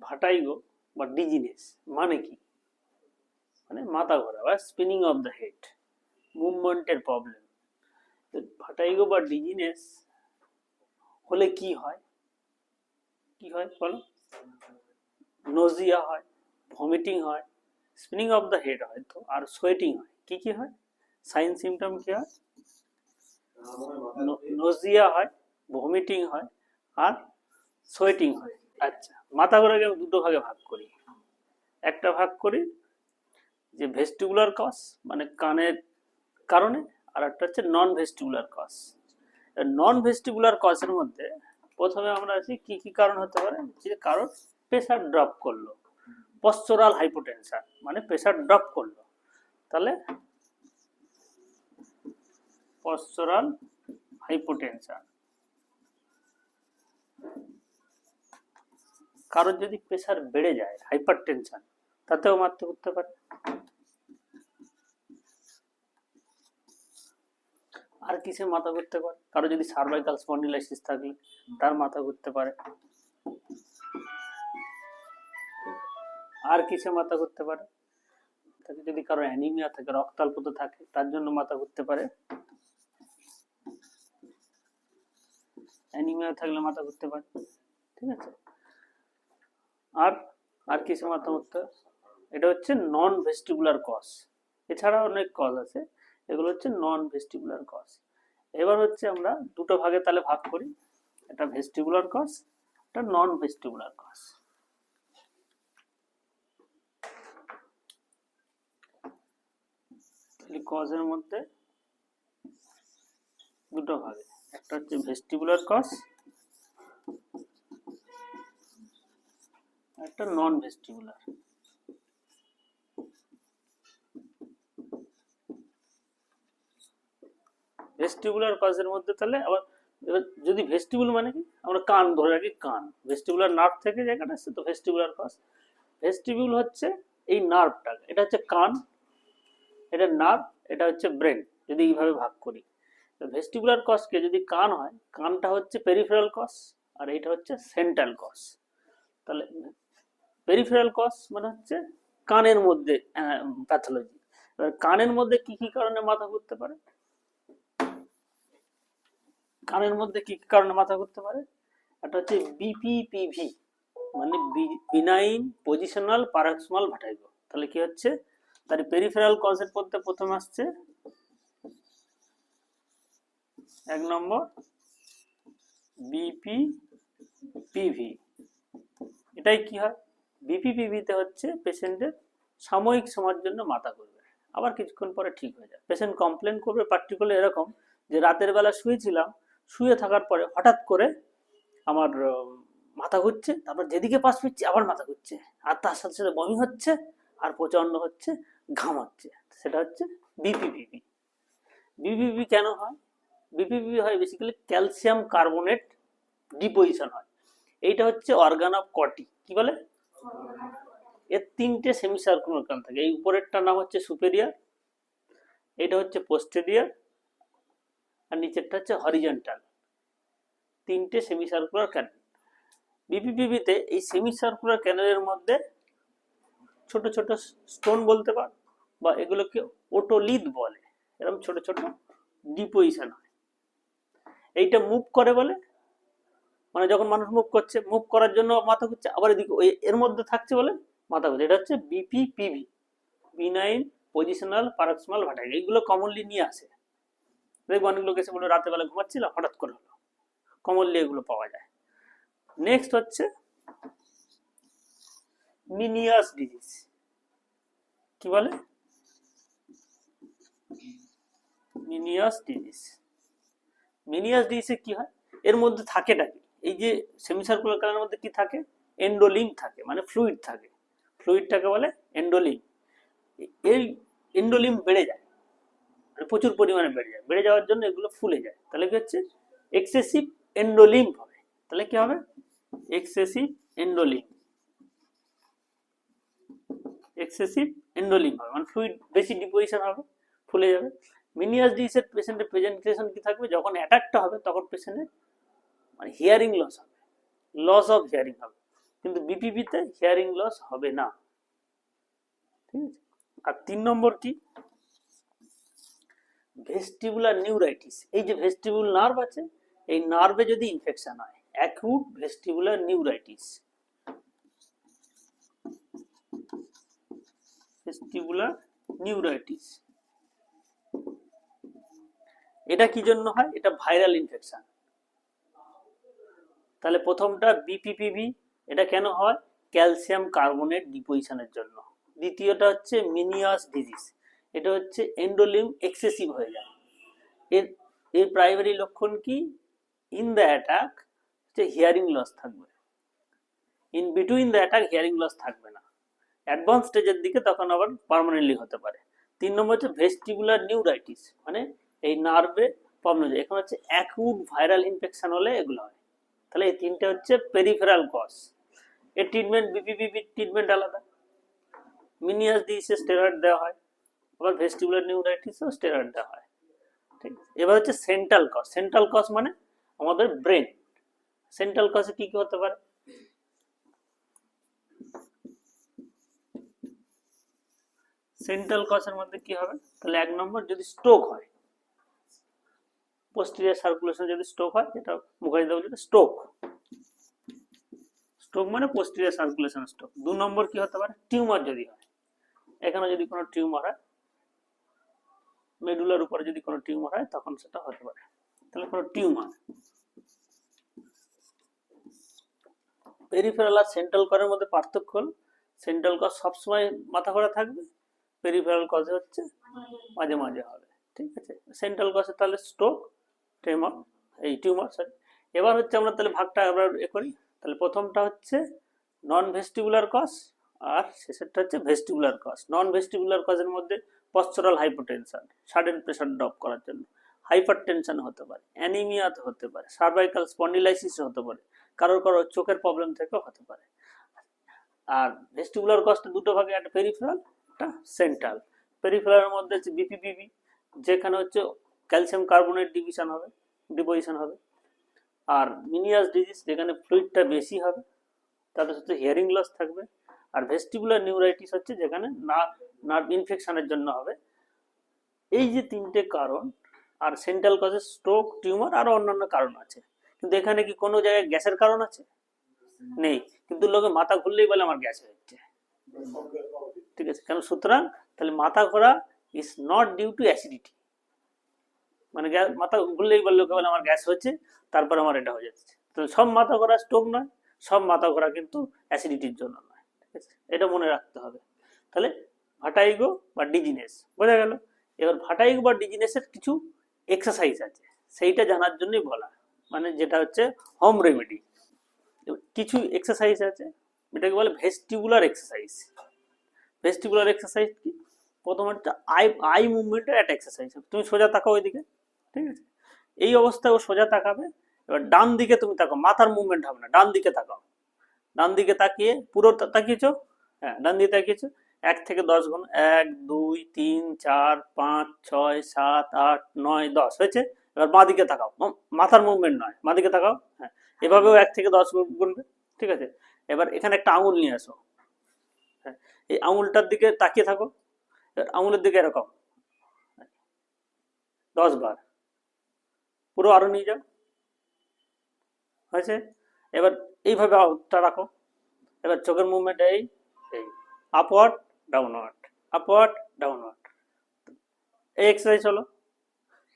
ভাটাইগো বা ডিজিনেস মানে কি? মানে মাথা ঘোরা বা স্পিনিং অফ দ্য হেড, মুভমেন্টের প্রবলেম। ভাটাইগো বা ডিজিনেস হলে কি হয়? কি হয় বলো? নোজিয়া হয়, ভমিটিং হয়, স্পিনিং অফ দ্য হেড হয় তো, আর সোয়েটিং হয়। কি কি হয়? সাইন সিমটম কি হয়? নোজিয়া হয়, ভমিটিং হয়, আর সোয়েটিং হয়। আচ্ছা, মাথা ঘোরাকে আমি দুটো ভাগে ভাগ করি। একটা ভাগ করি যে ভেস্টিবুলার কজ, মানে কানের কারণে, আর একটা হচ্ছে নন ভেস্টিবুলার কজ। নন ভেস্টিবুলার কজের মধ্যে প্রথমে আমরা আছি কি কি কারণ হতে পারে। যে কারণ প্রেসার ড্রপ করলো, পশ্চারাল হাইপোটেনশন, মানে প্রেসার ড্রপ করলো, তাহলে পশ্চারাল হাইপোটেনশন। কারোর যদি প্রেসার বেড়ে যায়, হাইপার টেনশন, তাতেও মারতে করতে পারে। আর কিসে মাথা ঘুরতে পারে? কারো যদি সার্ভাইকাল স্পন্ডিলাইসিস থাকলে তার মাথা ঘুরতে পারে। আর কিসে মাথা ঘুরতে পারে? তাকে যদি কারো অ্যানিমিয়া থাকে, রক্তাল্পত থাকে, তার জন্য মাথা ঘুরতে পারে। অ্যানিমিয়া থাকলে মাথা ঘুরতে পারে, ঠিক আছে। আর আর কিসে মাথা ঘুরতে? এটা হচ্ছে নন ভেস্টিবুলার কজ। এছাড়া অনেক কজ আছে, এগুলো হচ্ছে নন ভেস্টিবুলার কজ। এবার হচ্ছে আমরা দুটো ভাগে তাহলে ভাগ করি, একটা ভেস্টিবুলার কজ, একটা নন ভেস্টিবুলার কজ। কজের মধ্যে দুটো ভাগে, একটা হচ্ছে ভেস্টিবুলার কজ, একটা নন ভেস্টিবুলার। ভেস্টিবুলার কজের মধ্যে তাহলে আবার, এবার যদি ভেস্টিবুল মানে কি, আমরা কান ধরে রাখি, কান ভেস্টিবুলার নার্ভ থেকে জায়গাটা আছে, তো ভেস্টিবুলার কজ। ভেস্টিবিউল হচ্ছে এই নার্ভটা, এটা হচ্ছে কান, এটা নার্ভ, এটা হচ্ছে ব্রেন, যদি এইভাবে ভাগ করি। ভেস্টিবুলার কজকে যদি কান হয়, কানটা হচ্ছে পেরিফেরাল কজ, আর এইটা হচ্ছে সেন্ট্রাল কজ। তাহলে পেরিফেরাল কজ মানে হচ্ছে কানের মধ্যে প্যাথোলজি। এবার কানের মধ্যে কি কি কারণে মাথা ঘুরতে পারে? কানের মধ্যে কি কি কারণে মাথা ঘুরতে পারে? একটা হচ্ছে বিপিপিভি, মানে বিনাইন পজিশনাল পারক্সিমাল ভার্টিগো। তাহলে কি হচ্ছে? তার পেরিফেরাল কজের মধ্যে প্রথম আসছে এক নম্বর বিপিপিভি। এটাই কি হয়? বিপিপিভিতে হচ্ছে পেশেন্টের সাময়িক সময়ের জন্য মাথা ঘুরবে, আবার কিছুক্ষণ পরে ঠিক হয়ে যায়। পেশেন্ট কমপ্লেন করবে পার্টিকুলার এরকম যে রাতের বেলা শুয়েছিলাম, শুয়ে থাকার পরে হঠাৎ করে আমার মাথা ঘুরছে, তারপর যেদিকে পাশ ফিরছি আবার মাথা ঘুরছে, আর তার সাথে সাথে বমি হচ্ছে, আর প্রচন্ড হচ্ছে, ঘাম হচ্ছে। সেটা হচ্ছে বিপিপিভি। বিপিপিভি কেন হয়? বিপিপিভি হয় বেসিক্যালি ক্যালসিয়াম কার্বনেট ডিপোজিশন হয়। এইটা হচ্ছে অর্গান অফ কটি, কি বলে? এর তিনটে সেমি সার্কুলার কান থাকে। এই উপরেরটার নাম হচ্ছে সুপেরিয়ার, এটা হচ্ছে পোস্টেরিয়ার, আর নিচেরটা হচ্ছে হরিজন্টাল। তিনটে সেমি সার্কুলার ক্যানেল। বিপিপিভিতে এই সেমি সার্কুলার ক্যানেলের মধ্যে ছোট ছোট স্টোন বলতে পার, বা এগুলোকে ওটোলিথ বলে, এরকম ছোট ছোট ডিপোজিশন হয়। এইটা মুভ করে বলে, মানে যখন মানুষ মুভ করছে, মুভ করার জন্য মাথা ঘুরছে, আবার এদিকে ওই এর মধ্যে থাকছে বলে মাথা ঘুরছে। এটা হচ্ছে বিপিপিভি, বিনাইন পজিশনাল পারক্সিমাল ভার্টিগো। এইগুলো কমনলি নিয়ে আসে, দেখবো অনেক লোক এসে বলে রাতে বেলা ঘুমাচ্ছিলাম হঠাৎ করে হলো, কমনলি এগুলো পাওয়া যায়। নেক্সট হচ্ছে মিনিয়াস ডিজিজ। কি বলে? মিনিয়াস ডিজিজ। মিনিয়াস ডিজিজে কি হয়? এর মধ্যে থাকেটা কি? এই যে সেমিসার্কুলার ক্যানেলের মধ্যে কি থাকে? এন্ডোলিম থাকে, মানে ফ্লুইড থাকে। ফ্লুইডটাকে বলে এন্ডোলিম। এই এন্ডোলিম বেড়ে যায়, মানে প্রচুর পরিমাণে বেড়ে যায়। বেড়ে যাওয়ার জন্য এগুলো ফুলে যায়। তাহলে কি হচ্ছে? এক্সেসিভ এন্ডোলিম হবে। তাহলে কি হবে? এক্সেসিভ এন্ডোলিম। এক্সেসিভ এন্ডোলিম হবে, মানে ফ্লুইড বেশি ডিপোজিশন হবে, ফুলে যাবে। মিনিয়াস ডিজিজের পেশেন্টের প্রেজেন্টেশন কি থাকবে? যখন অ্যাটাকটা হবে তখন পেশেন্টের মানে হিয়ারিং লস হবে, লস অফ হিয়ারিং হবে। কিন্তু বিপিপিতে হিয়ারিং লস হবে না। ঠিক আছে। আর 3 নম্বর কি, ভেস্টিবুলার নিউরাইটিস। এই যে ভেস্টিবুল নার্ভ আছে, এই নার্ভে যদি ইনফেকশন হয়, acute vestibular neuritis, vestibular neuritis, এটা কি জন্য হয়? এটা ভাইরাল ইনফেকশন। তাহলে প্রথমটা বিপিপিভি, এটা কেন হয়? ক্যালসিয়াম কার্বনেট ডিপোজিশনের জন্য। দ্বিতীয়টা হচ্ছে মিনিয়াস ডিজিজ, এটা হচ্ছে এন্ডোলিম এক্সেসিভ হয়ে যায়। এর প্রাইমারি লক্ষণ কি? ইন দ্য অ্যাটাক হচ্ছে হিয়ারিং লস থাকবে, in between the attack hearing loss থাকবে না, অ্যাডভান্স স্টেজের দিকে তখন আবার পার্মানেন্টলি হতে পারে। 3 নম্বর হচ্ছে ভেস্টিবুলার নিউরাইটিস, মানে এই নার্ভে প্রবলেম, এখন হচ্ছে অ্যাকিউট ভাইরাল ইনফেকশন হলে এগুলো হয়। তাহলে এই তিনটে হচ্ছে পেরিফেরাল কজ। এর ট্রিটমেন্ট বিপিপিভি ট্রিটমেন্ট আলাদা, মিনিয়াস ডিজিজে স্টেরয়েড দেওয়া হয়, আবার ভেস্টিবুলার নিউরাইটিসও স্টেরয়েড দেওয়া হয়। ঠিক আছে। এবার হচ্ছে সেন্ট্রাল কজ। সেন্ট্রাল কজ মানে আমাদের ব্রেন। সেন্ট্রাল কজে কি কি হতে পারে? সেন্ট্রাল কজের মধ্যে কি হবে? তাহলে 1 নম্বর যদি স্ট্রোক হয়, পোস্টেরিয়র সার্কুলেশন যদি স্ট্রোক হয়, যেটা মুখার্জি দেওয়া যেটা স্ট্রোক, স্ট্রোক মানে পোস্টেরিয়র সার্কুলেশন স্ট্রোক। 2 নম্বর কি হতে পারে? টিউমার যদি হয়, এখানে যদি কোনো টিউমার হয়, মেডুলার উপরে যদি কোনো টিউমার হয়, তখন সেটা হতে পারে। তাহলে কোনো টিউমার। পেরিফেরাল আর সেন্ট্রাল কজের মধ্যে পার্থক্য হল, সেন্ট্রাল কজ সবসময় মাথা ঘোরা থাকবে, পেরিফেরাল কজে হচ্ছে মাঝে মাঝে হবে। ঠিক আছে। সেন্ট্রাল কজে তাহলে স্ট্রোক, টিউমার, এই টিউমার সরি। এবার হচ্ছে আমরা তাহলে ভাগটা আমরা করি। তাহলে প্রথমটা হচ্ছে নন ভেস্টিবুলার কজ, আর শেষেরটা হচ্ছে ভেস্টিবুলার কজ। নন ভেস্টিবুলার কজের মধ্যে postural hypotension, sudden pressure drop করার জন্য, হাইপার টেনশন হতে পারে, অ্যানিমিয়া হতে পারে, সার্ভাইকাল স্পন্ডিলাইসিস হতে পারে, কারোর কারোর চোখের প্রবলেম থেকেও হতে পারে। আর ভেস্টিবুলার কজটা দুটো ভাগে, একটা পেরিফেরাল, একটা সেন্ট্রাল। পেরিফেরালের মধ্যে হচ্ছে বিপিপিভি, যেখানে হচ্ছে ক্যালসিয়াম কার্বনেট ডিপোজিশন হবে, আর মিনিয়াস ডিজিজ, যেখানে ফ্লুইডটা বেশি হবে, তাদের সাথে হিয়ারিং লস থাকবে। আর ভেস্টিবুলার নিউরাইটিস হচ্ছে যেখানে নার্ভ ইনফেকশনের জন্য হবে। এই যে তিনটে কারণ, আর সেন্ট্রাল কজের স্ট্রোক, টিউমার, আরো অন্যান্য কারণ আছে। কিন্তু এখানে কি কোনো জায়গায় গ্যাসের কারণ আছে? নেই। কিন্তু লোকে মাথা ঘুরলেই বলে আমার গ্যাস হচ্ছে। ঠিক আছে। কারণ সুতরাং তাহলে মাথা ঘোরা is not due to acidity, মানে মাথা ঘুরলেই বলে লোকে বলে আমার গ্যাস হচ্ছে, তারপর আমার এটা হয়ে যাচ্ছে। তো সব মাথা ঘোরা স্ট্রোক নয়, সব মাথা ঘোরা কিন্তু অ্যাসিডিটির জন্য নয়। ঠিক আছে, এটা মনে রাখতে হবে। তাহলে ভার্টিগো বা ডিজিনেস বোঝা গেল। এবার ভার্টিগো বা ডিজিনেসের কিছু এক্সারসাইজ আছে, সেইটা জানার জন্যই বলা, মানে যেটা হচ্ছে হোম রেমেডি। কিছু এক্সারসাইজ আছে, এটাকে বলে ভেস্টিবুলার এক্সারসাইজ। ভেস্টিবুলার এক্সারসাইজ কি? প্রথম হচ্ছে আই মুভমেন্টের একটা এক্সারসাইজ। তুমি সোজা তাকাও ওইদিকে, ঠিক আছে, এই অবস্থায় ও সোজা তাকাবে। এবার ডান দিকে তুমি তাকাও, মাথার মুভমেন্ট হবে না, ডান দিকে তাকাও। ডান দিকে তাকিয়ে পুরো তাকিয়েছো, হ্যাঁ ডান দিকে তাকিয়েছো, 1 থেকে 10 গুণ, 1 2 3 4 5 6 7 8 9 10 হয়েছে। এবার বাঁ দিকে তাকাও, মাথার মুভমেন্ট নয়, বাঁ দিকে তাকাও। হ্যাঁ, এভাবেও 1 থেকে 10 গুনবে। ঠিক আছে। এবার এখানে একটা আঙুল নিয়ে আসো, হ্যাঁ, এই আঙুলটার দিকে তাকিয়ে থাকো, আঙুলের দিকে এরকম 10 বার, পুরো আরো নিয়ে যাও, হয়েছে। এবার এইভাবে রাখো। এবার চোখের মুভমেন্ট এই আপওয়ার্ড ডাউনওয়ার্ড, আপওয়ার্ড ডাউনওয়ার্ড, এই এক্সারসাইজ হলো।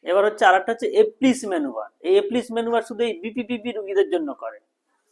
এবার হচ্ছে আরেকটা হচ্ছে এপ্লিস ম্যানুভার। এই এপ্লিস ম্যানুভার শুধু এই বিপিপিপি রোগীদের জন্য করে,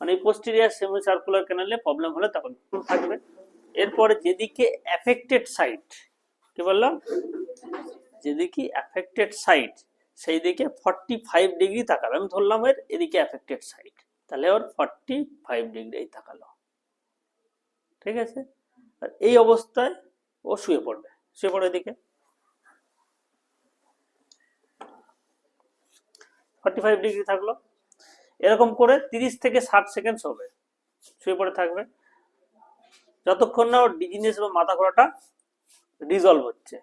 মানে এই পোস্টেরিয়ার সেমি সার্কুলার ক্যানালে প্রবলেম হলে তখন থাকবে। এরপরে যেদিকে অ্যাফেক্টেড সাইট, কি বললাম, যেদিকে অ্যাফেক্টেড সাইট সেই দিকে 45 ডিগ্রি তাকাবে। আমি ধরলাম এর এদিকে অ্যাফেক্টেড সাইট, তাহলে ওর 45 ডিগ্রি তাকালো। ঠিক আছে। আর এই অবস্থায় ও শুয়ে পড়বে, শুয়ে পড়ে এদিকে 45 ডিগ্রি থাকলো। এরকম করে 30 থেকে 60 সেকেন্ড হবে, শুয়ে পড়ে থাকবে, যতক্ষণ না ওর ডিজিনেস বা মাথা ঘোরাটা রিজলভ হচ্ছে।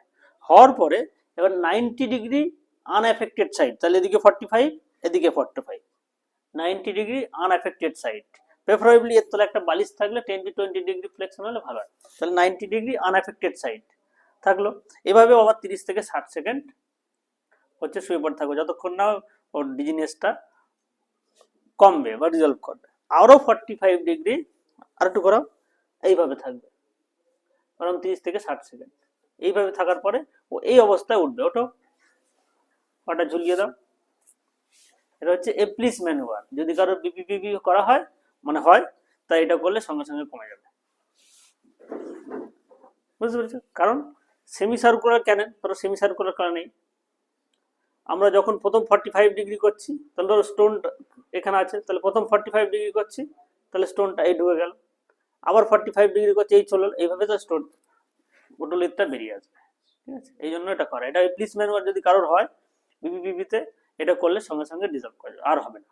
হওয়ার পরে এবার 90 ডিগ্রি আনএফেক্টেড সাইড, তাহলে এদিকে 45, এদিকে 45, 90 ডিগ্রি আনএফেক্টেড সাইড, প্রেফারেবলি এর তলে একটা বালিশ থাকলে 10 to 20 ডিগ্রি ফ্লেকশন হলে ভালো হয়। তাহলে 90 ডিগ্রি আনএফেক্টেড সাইড থাকলো। এভাবে আবার 30 থেকে 60 সেকেন্ড হচ্ছে শুয়ে পড়ে থাকবে, যতক্ষণ না ওর ডিজিনেসটা কমবে বা রিজলভ করবে। আরও 45 ডিগ্রি আর একটু করো, এইভাবে থাকবে কারণ 30 থেকে 60 সেকেন্ড। এইভাবে থাকার পরে ও এই অবস্থায় উঠবে। ওটা ওটা ঝুলিয়ে দাও। এটা হচ্ছে এপ্লিস ম্যানুভার। যদি কারো বিপিপিবি করা হয় মানে হয়, তাই এটা করলে সঙ্গে সঙ্গে কমে যাবে। বুঝতে পেরেছো? কারণ সেমি সার্কুলার কেন, ধরো সেমি সার্কুলার কারণ নেই, আমরা যখন প্রথম 45 ডিগ্রি করছি তাহলে ধরো স্টোন এখানে আছে, তাহলে প্রথম 45 ডিগ্রি করছি তাহলে স্টোনটা এই ঢুকে গেল, আবার 45 ডিগ্রি করছি এই চলল, এইভাবে তো স্টোন ওটোলিথটা বেরিয়ে আসবে। ঠিক আছে, এই জন্য এটা করা। এটা এপ্লিস ম্যানুভার যদি কারোর হয় বিপিপিবিতে, এটা করলে সঙ্গে সঙ্গে ডিজলভ করে আর হবে না।